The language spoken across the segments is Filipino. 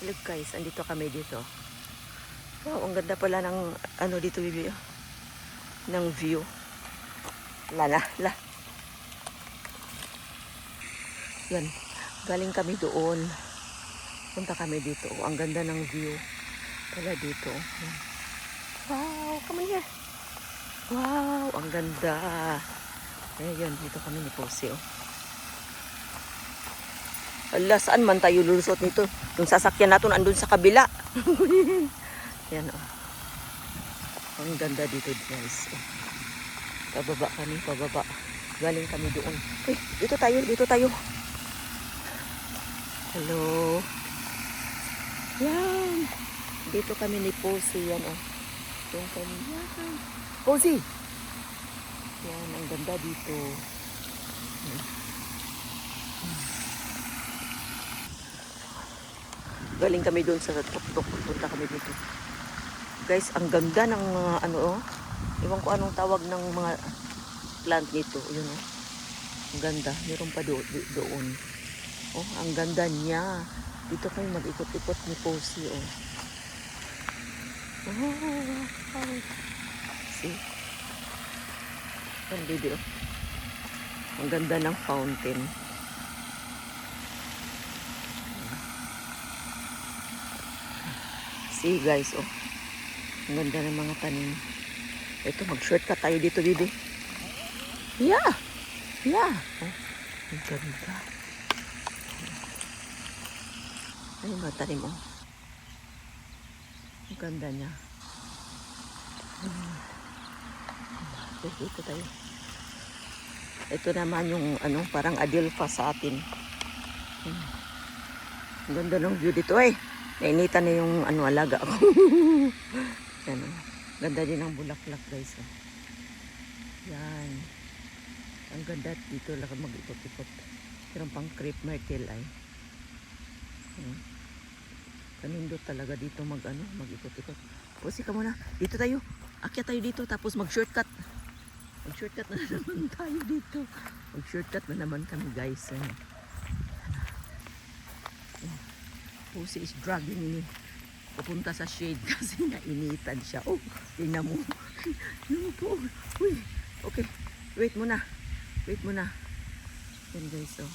Look guys, andito kami dito. Wow, ang ganda pala ng ano dito, bibi. Ng view. La. Yan. Galing kami doon. Punta kami dito. Ang ganda ng view. Pala dito. Yan. Wow, come on here. Wow, ang ganda. Ayan, dito kami ni Posey. Ala, saan man tayo lulusot nito? Yung sasakyan natin andun sa kabila. Yan, oh. Ang ganda dito, guys. Oh. Pababa kami, pababa. Galing kami doon. Uy, dito tayo. Hello. Yan. Dito kami ni Posey, yan, oh. Yung kami, yan. Posey! Yan, ang ganda dito. Galing kami doon sa tuktok. Punta kami dito. Guys, ang ganda ng mga ano, oh. Ewan ko anong tawag ng mga plant nito. Yun, oh. Ang ganda. Meron pa doon. Oh, ang ganda niya. Dito kami mag-ikot-ikot ni Posey, oh. Oh, wow. See? Ang baby, oh. Ang ganda ng fountain. See guys, oh. Ang ganda ng mga tanim. Ito, mag-shortcut tayo dito, baby. Yeah. Oh, ang ganda. Ay, mga tanim, oh. Ang ganda niya. Dito tayo. Ito naman yung ano, parang adelpha sa atin. Ang ganda ng view dito, eh. Nainitan na yung ano, alaga ko. Yan, oh. Ganda din ang bulaklak, guys. Oh. Yan. Ang ganda dito lang mag-ikot-ikot. Meron pang crepe myrtle ay. Kanindot talaga dito mag-ikot-ikot. Pusi ka muna. Dito tayo. Akyat tayo dito tapos mag-shortcut. Mag-shortcut na naman tayo dito. Mag-shortcut na naman kami, guys. Pusi is dragging me papunta sa shade kasi nainitan siya. Oh, tingnan mo. No po. Uy. Okay. Wait muna. Yan, guys, oh.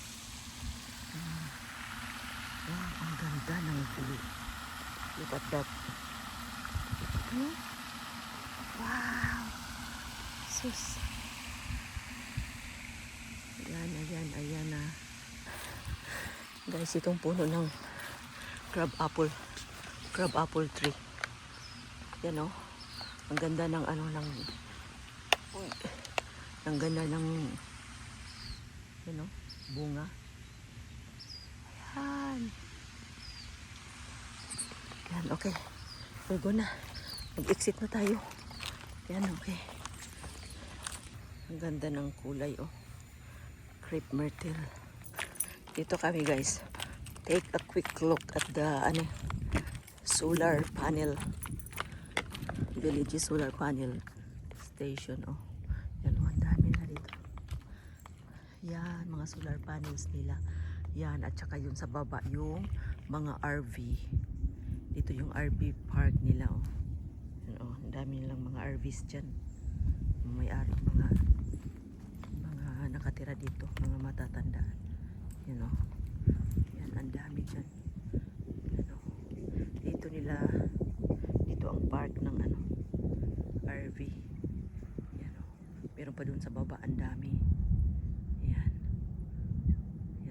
Wow, ang ganda ng view. Look at that. Hmm? Wow. Sus. Ayan na. Guys, itong puno ng crab apple tree. Yan, oh. Ang ganda ng ano ng ang ganda ng bunga. Yan, okay. We're gonna mag-exit na tayo. Yan, okay. Ang ganda ng kulay, oh. Crepe myrtle. Dito kami, guys. Take a quick look at the solar panel. Village solar panel station, oh. Yan, oh, ang dami na dito. Yan, mga solar panels nila. Yan, at saka yun sa baba, yung mga RV. Dito yung RV park nila, oh. Yan, oh, ang dami nilang mga RVs dyan. May-ari, mga nakatira dito, mga matatanda. Yan, oh. Yan, ang dami dyan. Yan, oh. Dito ang park ng RV. Yan, oh. Meron pa dun sa baba, ang dami. Yan,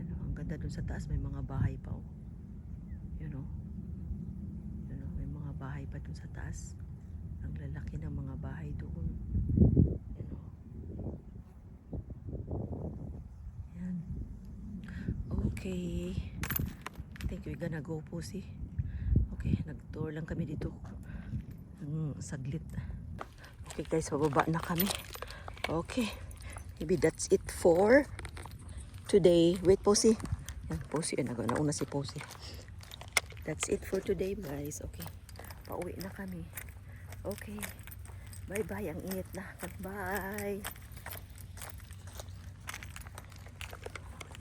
oh. Ang ganda dun sa taas, may mga bahay pa, oh. Yan, oh. May mga bahay pa dun sa taas. Ang lalaki ng mga bahay doon. Yan, oh. Yan. Okay. I think we're gonna go, Pussy. Okay, nag-tour lang kami dito. Saglit. Okay, guys, bababa na kami. Okay. Maybe that's it for today. Wait, Pussy. Yan, Pussy. Nauna si Pussy. That's it for today, guys. Okay. Pauwi na kami. Okay. Bye-bye. Ang init na. Bye.